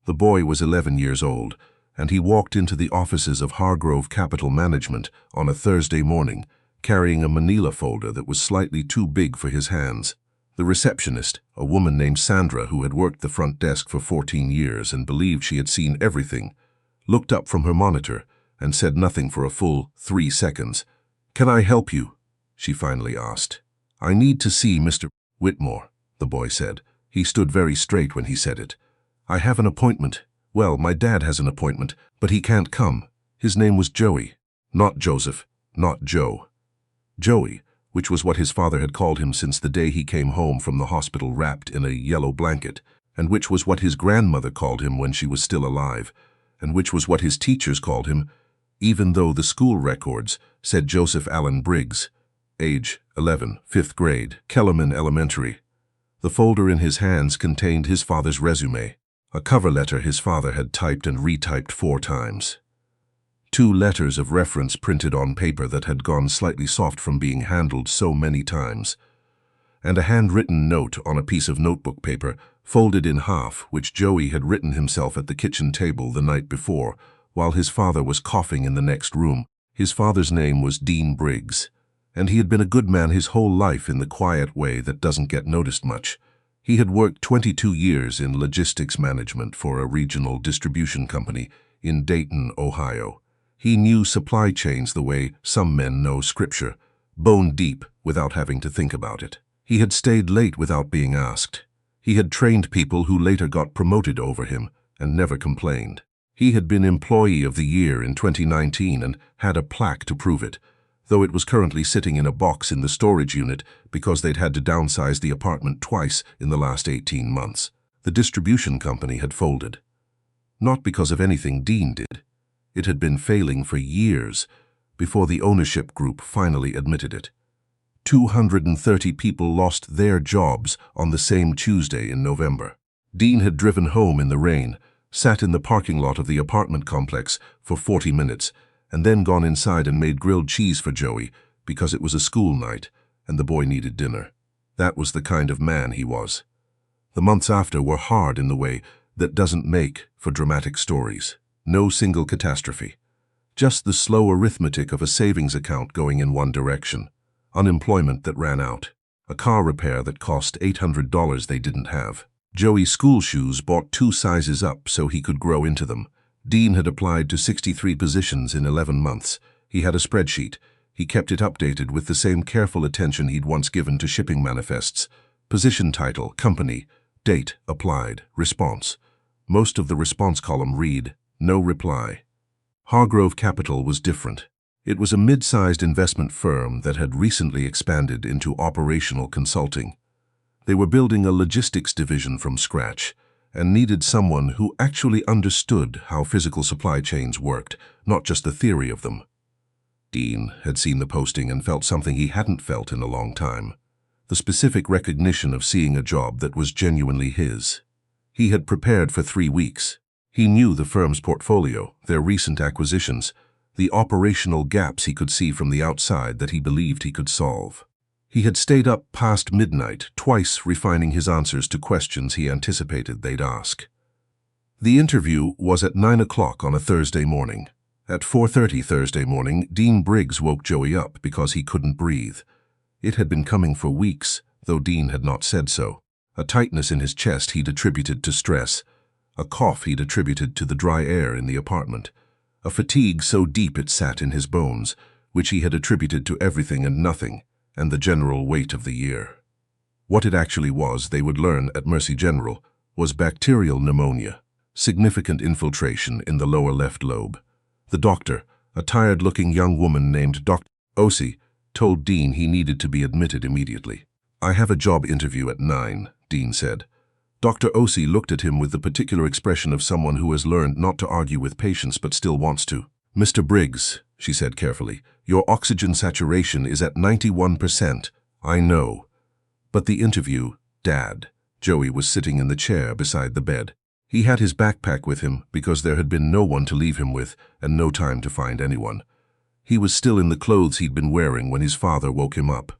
The boy was 11 years old, and he walked into the offices of Hargrove Capital Management on a Thursday morning, carrying a manila folder that was slightly too big for his hands. The receptionist, a woman named Sandra who had worked the front desk for 14 years and believed she had seen everything, looked up from her monitor and said nothing for a full 3 seconds. "Can I help you?" she finally asked. "I need to see Mr. Whitmore," the boy said. He stood very straight when he said it. "I have an appointment. Well, my dad has an appointment, but he can't come." His name was Joey. Not Joseph, not Joe. Joey, which was what his father had called him since the day he came home from the hospital wrapped in a yellow blanket, and which was what his grandmother called him when she was still alive, and which was what his teachers called him, even though the school records said Joseph Allen Briggs, age 11, 5th grade, Kellerman Elementary. The folder in his hands contained his father's resume, a cover letter his father had typed and retyped 4 times. 2 letters of reference printed on paper that had gone slightly soft from being handled so many times, and a handwritten note on a piece of notebook paper, folded in half, which Joey had written himself at the kitchen table the night before, while his father was coughing in the next room. His father's name was Dean Briggs, and he had been a good man his whole life in the quiet way that doesn't get noticed much. He had worked 22 years in logistics management for a regional distribution company in Dayton, Ohio. He knew supply chains the way some men know scripture, bone deep without having to think about it. He had stayed late without being asked. He had trained people who later got promoted over him and never complained. He had been Employee of the Year in 2019 and had a plaque to prove it, though it was currently sitting in a box in the storage unit because they'd had to downsize the apartment twice in the last 18 months. The distribution company had folded. Not because of anything Dean did. It had been failing for years before the ownership group finally admitted it. 230 people lost their jobs on the same Tuesday in November. Dean had driven home in the rain, sat in the parking lot of the apartment complex for 40 minutes, and then gone inside and made grilled cheese for Joey because it was a school night and the boy needed dinner. That was the kind of man he was. The months after were hard in the way that doesn't make for dramatic stories. No single catastrophe. Just the slow arithmetic of a savings account going in one direction. Unemployment that ran out. A car repair that cost $800 they didn't have. Joey's school shoes bought 2 sizes up so he could grow into them. Dean had applied to 63 positions in 11 months. He had a spreadsheet. He kept it updated with the same careful attention he'd once given to shipping manifests. Position title, company, date, applied, response. Most of the response column read, "No reply." Hargrove Capital was different. It was a mid-sized investment firm that had recently expanded into operational consulting. They were building a logistics division from scratch and needed someone who actually understood how physical supply chains worked, not just the theory of them. Dean had seen the posting and felt something he hadn't felt in a long time. The specific recognition of seeing a job that was genuinely his. He had prepared for 3 weeks. He knew the firm's portfolio, their recent acquisitions, the operational gaps he could see from the outside that he believed he could solve. He had stayed up past midnight, twice refining his answers to questions he anticipated they'd ask. The interview was at 9 o'clock on a Thursday morning. At 4:30 Thursday morning, Dean Briggs woke Joey up because he couldn't breathe. It had been coming for weeks, though Dean had not said so. A tightness in his chest he'd attributed to stress. A cough he'd attributed to the dry air in the apartment. A fatigue so deep it sat in his bones, which he had attributed to everything and nothing, and the general weight of the year. What it actually was, they would learn at Mercy General, was bacterial pneumonia, significant infiltration in the lower left lobe. The doctor, a tired-looking young woman named Dr. Osi, told Dean he needed to be admitted immediately. "I have a job interview at 9, Dean said. Dr. Osi looked at him with the particular expression of someone who has learned not to argue with patients but still wants to. "Mr. Briggs," she said carefully, "your oxygen saturation is at 91%. I know." But the interview, Dad. Joey was sitting in the chair beside the bed. He had his backpack with him because there had been no one to leave him with and no time to find anyone. He was still in the clothes he'd been wearing when his father woke him up.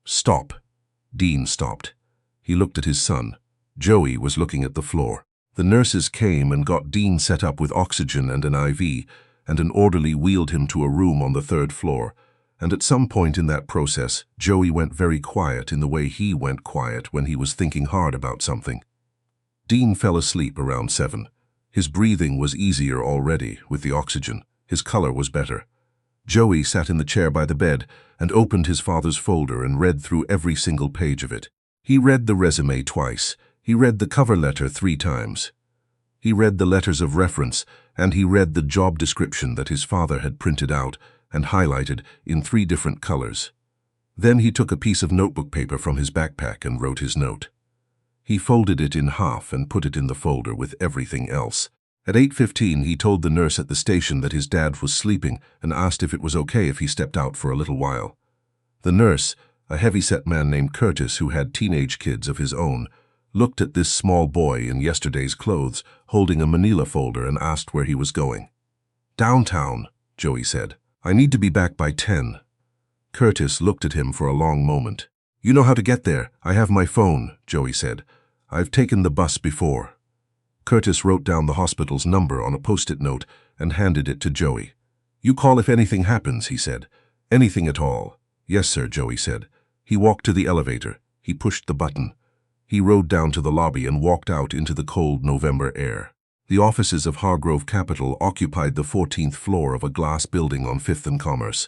"Stop." Dean stopped. He looked at his son. Joey was looking at the floor. The nurses came and got Dean set up with oxygen and an IV, and an orderly wheeled him to a room on the 3rd floor. And at some point in that process, Joey went very quiet in the way he went quiet when he was thinking hard about something. Dean fell asleep around 7. His breathing was easier already with the oxygen. His color was better. Joey sat in the chair by the bed and opened his father's folder and read through every single page of it. He read the resume twice. He read the cover letter 3 times. He read the letters of reference, and he read the job description that his father had printed out and highlighted in 3 different colors. Then he took a piece of notebook paper from his backpack and wrote his note. He folded it in half and put it in the folder with everything else. At 8:15, he told the nurse at the station that his dad was sleeping and asked if it was okay if he stepped out for a little while. The nurse, a heavy-set man named Curtis who had teenage kids of his own, looked at this small boy in yesterday's clothes holding a manila folder and asked where he was going. "Downtown," Joey said. "I need to be back by 10. Curtis looked at him for a long moment. "You know how to get there. I have my phone," Joey said. "I've taken the bus before." Curtis wrote down the hospital's number on a post-it note and handed it to Joey. "You call if anything happens," he said. "Anything at all." "Yes, sir," Joey said. He walked to the elevator. He pushed the button. He rode down to the lobby and walked out into the cold November air. The offices of Hargrove Capital occupied the 14th floor of a glass building on 5th and Commerce.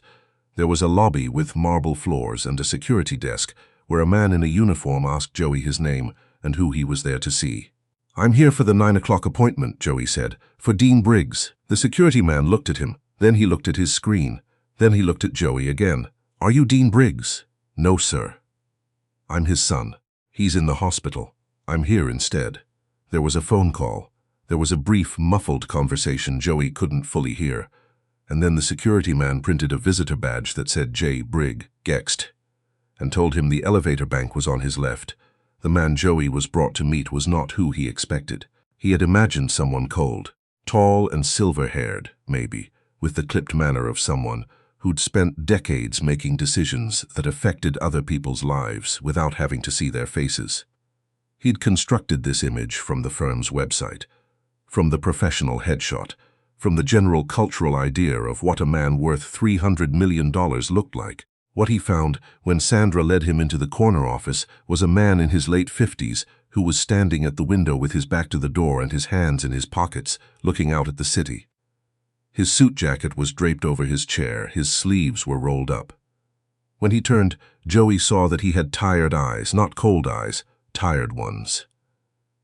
There was a lobby with marble floors and a security desk where a man in a uniform asked Joey his name and who he was there to see. "I'm here for the 9 o'clock appointment," Joey said, "for Dean Briggs." The security man looked at him. Then he looked at his screen. Then he looked at Joey again. "Are you Dean Briggs?" "No, sir. I'm his son. He's in the hospital. I'm here instead." There was a phone call. There was a brief, muffled conversation Joey couldn't fully hear. And then the security man printed a visitor badge that said J. Brigg, Gext, and told him the elevator bank was on his left. The man Joey was brought to meet was not who he expected. He had imagined someone cold, tall and silver-haired, maybe, with the clipped manner of someone who'd spent decades making decisions that affected other people's lives without having to see their faces. He'd constructed this image from the firm's website, from the professional headshot, from the general cultural idea of what a man worth $300 million looked like. What he found when Sandra led him into the corner office was a man in his late 50s who was standing at the window with his back to the door and his hands in his pockets, looking out at the city. His suit jacket was draped over his chair, his sleeves were rolled up. When he turned, Joey saw that he had tired eyes, not cold eyes, tired ones.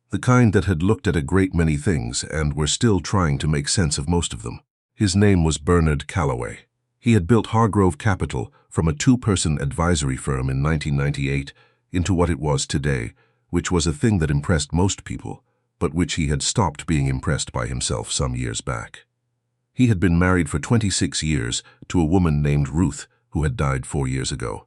The kind that had looked at a great many things and were still trying to make sense of most of them. His name was Bernard Calloway. He had built Hargrove Capital from a 2-person advisory firm in 1998 into what it was today, which was a thing that impressed most people, but which he had stopped being impressed by himself some years back. He had been married for 26 years to a woman named Ruth, who had died 4 years ago.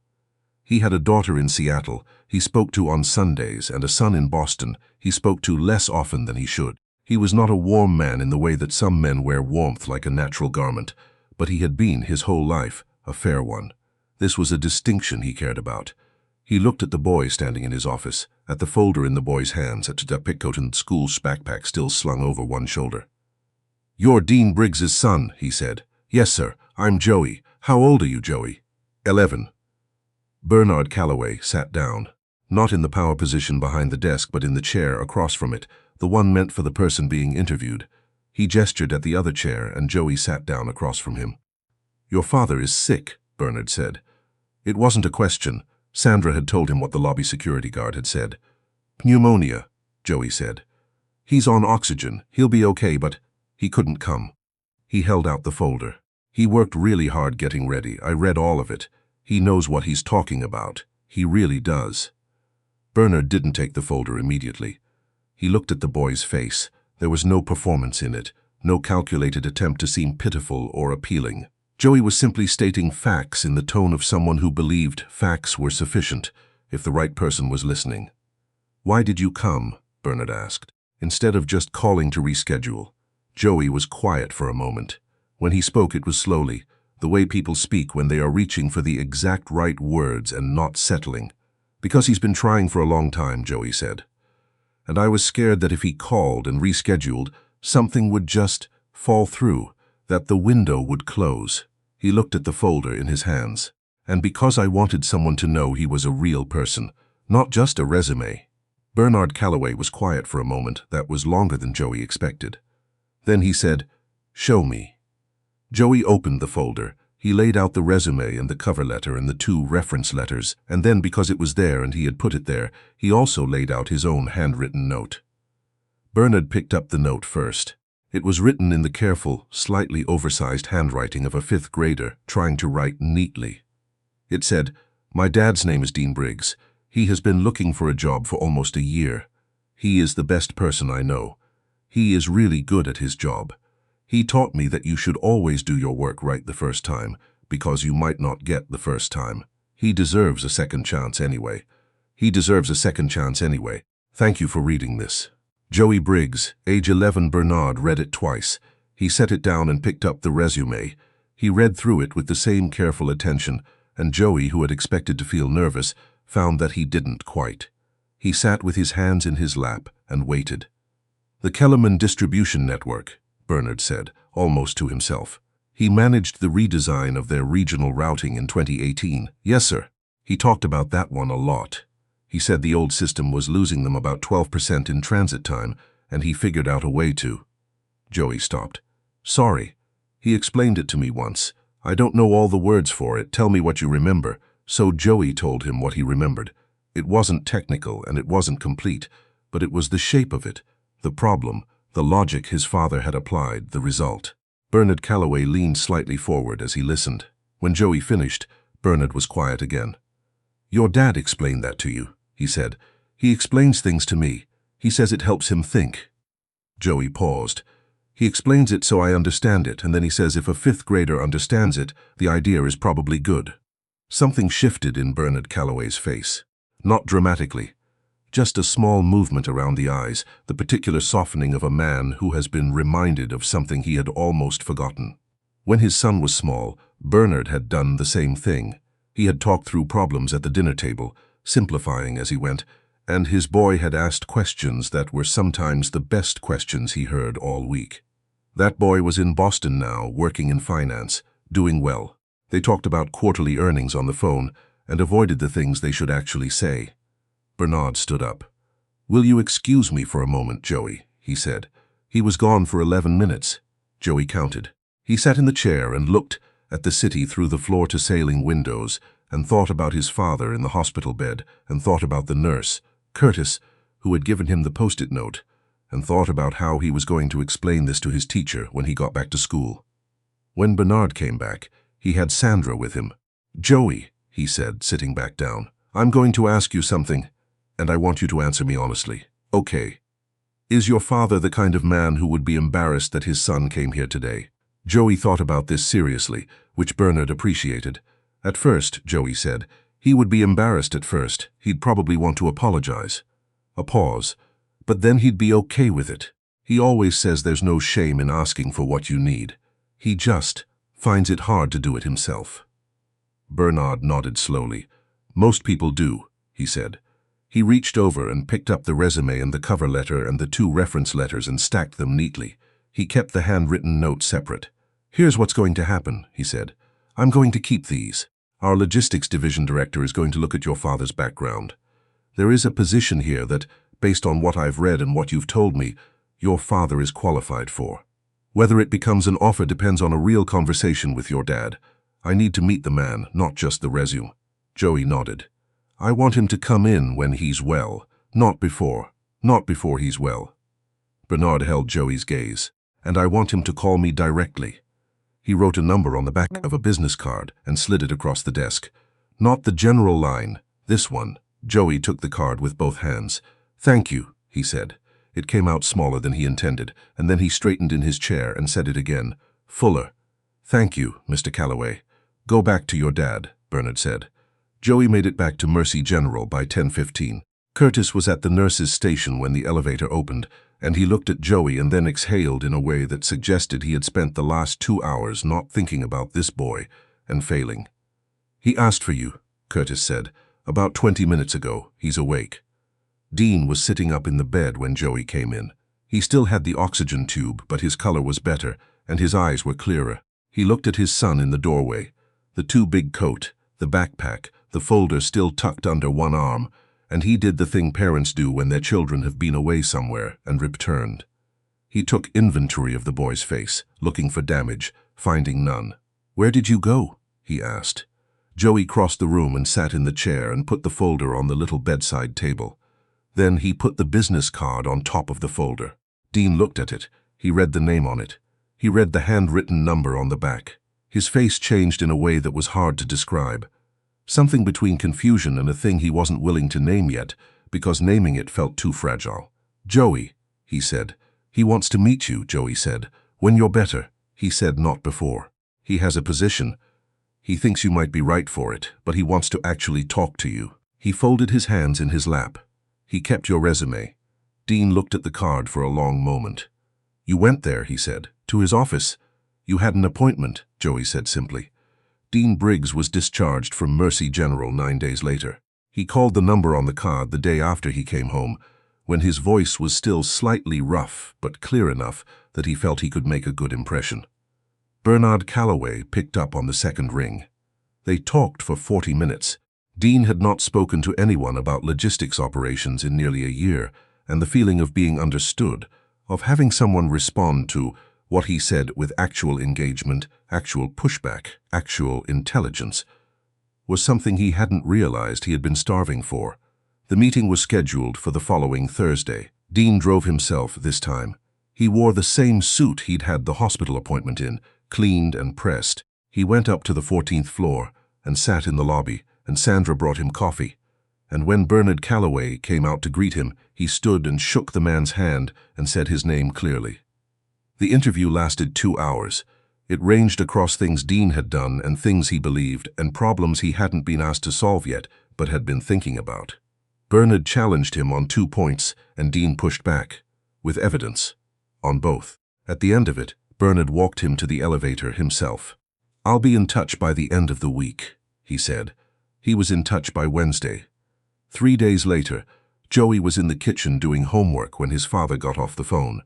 He had a daughter in Seattle he spoke to on Sundays and a son in Boston he spoke to less often than he should. He was not a warm man in the way that some men wear warmth like a natural garment, but he had been his whole life a fair one. This was a distinction he cared about. He looked at the boy standing in his office, at the folder in the boy's hands, at the pickcoat and school's backpack still slung over one shoulder. "You're Dean Briggs's son," he said. "Yes, sir. I'm Joey. How old are you, Joey?" 11. Bernard Calloway sat down, not in the power position behind the desk but in the chair across from it, the one meant for the person being interviewed. He gestured at the other chair and Joey sat down across from him. "Your father is sick," Bernard said. It wasn't a question. Sandra had told him what the lobby security guard had said. "Pneumonia," Joey said. "He's on oxygen. He'll be okay, but he couldn't come." He held out the folder. "He worked really hard getting ready. I read all of it. He knows what he's talking about. He really does." Bernard didn't take the folder immediately. He looked at the boy's face. There was no performance in it, no calculated attempt to seem pitiful or appealing. Joey was simply stating facts in the tone of someone who believed facts were sufficient if the right person was listening. "Why did you come?" Bernard asked. Instead of just calling to reschedule, Joey was quiet for a moment. When he spoke, it was slowly, the way people speak when they are reaching for the exact right words and not settling. "Because he's been trying for a long time," Joey said. and I was scared that if he called and rescheduled, something would just fall through, that the window would close. He looked at the folder in his hands. And because I wanted someone to know he was a real person, not just a resume. Bernard Calloway was quiet for a moment that was longer than Joey expected. Then he said, "Show me." Joey opened the folder. He laid out the resume and the cover letter and the 2 reference letters, and then because it was there and he had put it there, he also laid out his own handwritten note. Bernard picked up the note first. It was written in the careful, slightly oversized handwriting of a 5th grader trying to write neatly. It said, "My dad's name is Dean Briggs. He has been looking for a job for almost a year. He is the best person I know. He is really good at his job. He taught me that you should always do your work right the first time, because you might not get the first time. He deserves a second chance anyway. He deserves a second chance anyway. Thank you for reading this." Joey Briggs, age 11 Bernard, read it twice. He set it down and picked up the resume. He read through it with the same careful attention, and Joey, who had expected to feel nervous, found that he didn't quite. He sat with his hands in his lap and waited. "The Kellerman Distribution Network," Bernard said, almost to himself. "He managed the redesign of their regional routing in 2018. Yes, sir. He talked about that one a lot. He said the old system was losing them about 12% in transit time, and he figured out a way to." Joey stopped. "Sorry. He explained it to me once. I don't know all the words for it. Tell me what you remember." So Joey told him what he remembered. It wasn't technical and it wasn't complete, but it was the shape of it, the problem, the logic his father had applied, the result. Bernard Calloway leaned slightly forward as he listened. When Joey finished, Bernard was quiet again. "Your dad explained that to you," he said. "He explains things to me. He says it helps him think." Joey paused. "He explains it so I understand it, and then he says if a 5th grader understands it, the idea is probably good." Something shifted in Bernard Calloway's face. Not dramatically. Just a small movement around the eyes, the particular softening of a man who has been reminded of something he had almost forgotten. When his son was small, Bernard had done the same thing. He had talked through problems at the dinner table, simplifying as he went, and his boy had asked questions that were sometimes the best questions he heard all week. That boy was in Boston now, working in finance, doing well. They talked about quarterly earnings on the phone and avoided the things they should actually say. Bernard stood up. "Will you excuse me for a moment, Joey?" he said. He was gone for 11 minutes. Joey counted. He sat in the chair and looked at the city through the floor-to-ceiling windows and thought about his father in the hospital bed and thought about the nurse, Curtis, who had given him the post-it note, and thought about how he was going to explain this to his teacher when he got back to school. When Bernard came back, he had Sandra with him. "Joey," he said, sitting back down, "I'm going to ask you something, and I want you to answer me honestly. Okay. Is your father the kind of man who would be embarrassed that his son came here today?" Joey thought about this seriously, which Bernard appreciated. At first, Joey said, he would be embarrassed at first. He'd probably want to apologize. A pause. But then he'd be okay with it. He always says there's no shame in asking for what you need. He just finds it hard to do it himself. Bernard nodded slowly. "Most people do," he said. He reached over and picked up the resume and the cover letter and the 2 reference letters and stacked them neatly. He kept the handwritten note separate. "Here's what's going to happen," he said. "I'm going to keep these. Our logistics division director is going to look at your father's background. There is a position here that, based on what I've read and what you've told me, your father is qualified for. Whether it becomes an offer depends on a real conversation with your dad. I need to meet the man, not just the resume." Joey nodded. "I want him to come in when he's well, not before he's well." Bernard held Joey's gaze. "And I want him to call me directly." He wrote a number on the back of a business card and slid it across the desk. "Not the general line, this one." Joey took the card with both hands. "Thank you," he said. It came out smaller than he intended, and then he straightened in his chair and said it again. "Fuller." "Thank you, Mr. Calloway." "Go back to your dad," Bernard said. Joey made it back to Mercy General by 10:15. Curtis was at the nurse's station when the elevator opened, and he looked at Joey and then exhaled in a way that suggested he had spent the last 2 hours not thinking about this boy and failing. "He asked for you," Curtis said. "About 20 minutes ago. He's awake." Dean was sitting up in the bed when Joey came in. He still had the oxygen tube, but his color was better, and his eyes were clearer. He looked at his son in the doorway. The too big coat, the backpack, the folder still tucked under one arm, and he did the thing parents do when their children have been away somewhere and returned. He took inventory of the boy's face, looking for damage, finding none. "Where did you go?" he asked. Joey crossed the room and sat in the chair and put the folder on the little bedside table. Then he put the business card on top of the folder. Dean looked at it. He read the name on it. He read the handwritten number on the back. His face changed in a way that was hard to describe. Something between confusion and a thing he wasn't willing to name yet, because naming it felt too fragile. "Joey," he said. "He wants to meet you," Joey said. "When you're better," he said, not before. "He has a position. He thinks you might be right for it, but he wants to actually talk to you." He folded his hands in his lap. "He kept your resume." Dean looked at the card for a long moment. "You went there," he said. "To his office." "You had an appointment," Joey said simply. Dean Briggs was discharged from Mercy General 9 days later. He called the number on the card the day after he came home, when his voice was still slightly rough but clear enough that he felt he could make a good impression. Bernard Calloway picked up on the second ring. They talked for 40 minutes. Dean had not spoken to anyone about logistics operations in nearly a year, and the feeling of being understood, of having someone respond to what he said with actual engagement, actual pushback, actual intelligence, was something he hadn't realized he had been starving for. The meeting was scheduled for the following Thursday. Dean drove himself this time. He wore the same suit he'd had the hospital appointment in, cleaned and pressed. He went up to the 14th floor and sat in the lobby, and Sandra brought him coffee. And when Bernard Calloway came out to greet him, he stood and shook the man's hand and said his name clearly. The interview lasted 2 hours. It ranged across things Dean had done and things he believed and problems he hadn't been asked to solve yet, but had been thinking about. Bernard challenged him on 2 points, and Dean pushed back, with evidence, on both. At the end of it, Bernard walked him to the elevator himself. "I'll be in touch by the end of the week," he said. He was in touch by Wednesday. 3 days later, Joey was in the kitchen doing homework when his father got off the phone.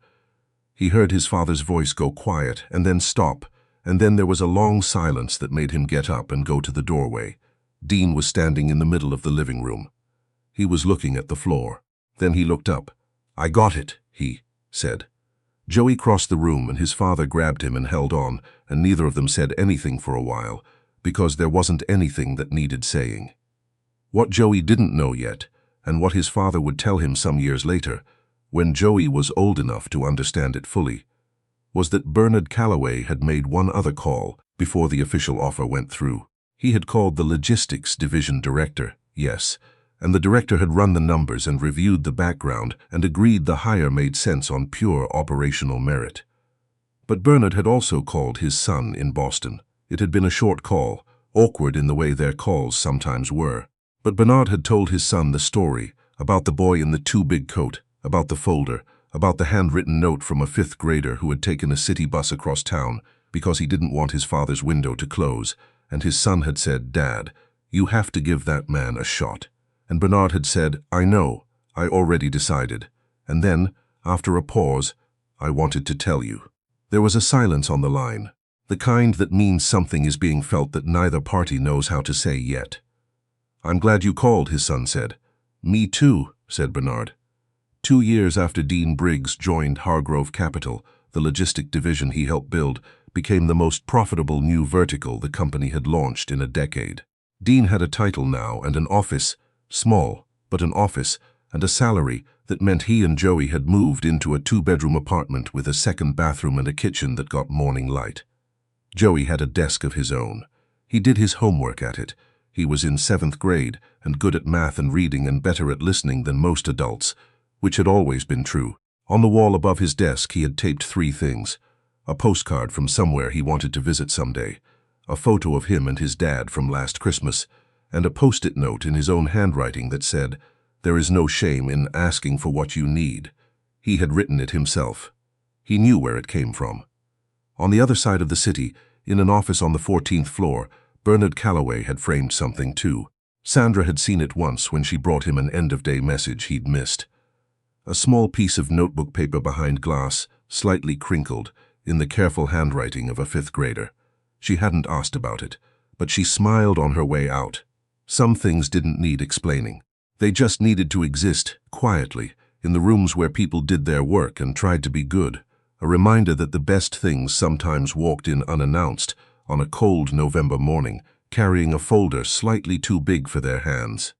He heard his father's voice go quiet and then stop, and then there was a long silence that made him get up and go to the doorway. Dean was standing in the middle of the living room. He was looking at the floor. Then he looked up. "I got it," he said. Joey crossed the room and his father grabbed him and held on, and neither of them said anything for a while, because there wasn't anything that needed saying. What Joey didn't know yet, and what his father would tell him some years later, when Joey was old enough to understand it fully, was that Bernard Calloway had made one other call before the official offer went through. He had called the logistics division director, yes, and the director had run the numbers and reviewed the background and agreed the hire made sense on pure operational merit. But Bernard had also called his son in Boston. It had been a short call, awkward in the way their calls sometimes were. But Bernard had told his son the story about the boy in the too big coat, about the folder, about the handwritten note from a 5th grader who had taken a city bus across town because he didn't want his father's window to close, and his son had said, "Dad, you have to give that man a shot." And Bernard had said, "I know, I already decided." And then, after a pause, "I wanted to tell you." There was a silence on the line, the kind that means something is being felt that neither party knows how to say yet. "I'm glad you called," his son said. "Me too," said Bernard. 2 years after Dean Briggs joined Hargrove Capital, the logistic division he helped build became the most profitable new vertical the company had launched in a decade. Dean had a title now and an office, small, but an office, and a salary that meant he and Joey had moved into a 2-bedroom apartment with a 2nd bathroom and a kitchen that got morning light. Joey had a desk of his own. He did his homework at it. He was in 7th grade and good at math and reading and better at listening than most adults, which had always been true. On the wall above his desk he had taped 3 things: a postcard from somewhere he wanted to visit someday, a photo of him and his dad from last Christmas, and a post-it note in his own handwriting that said, "There is no shame in asking for what you need." He had written it himself. He knew where it came from. On the other side of the city, in an office on the 14th floor, Bernard Calloway had framed something too. Sandra had seen it once when she brought him an end-of-day message he'd missed. A small piece of notebook paper behind glass, slightly crinkled, in the careful handwriting of a fifth grader. She hadn't asked about it, but she smiled on her way out. Some things didn't need explaining. They just needed to exist, quietly, in the rooms where people did their work and tried to be good. A reminder that the best things sometimes walked in unannounced, on a cold November morning, carrying a folder slightly too big for their hands.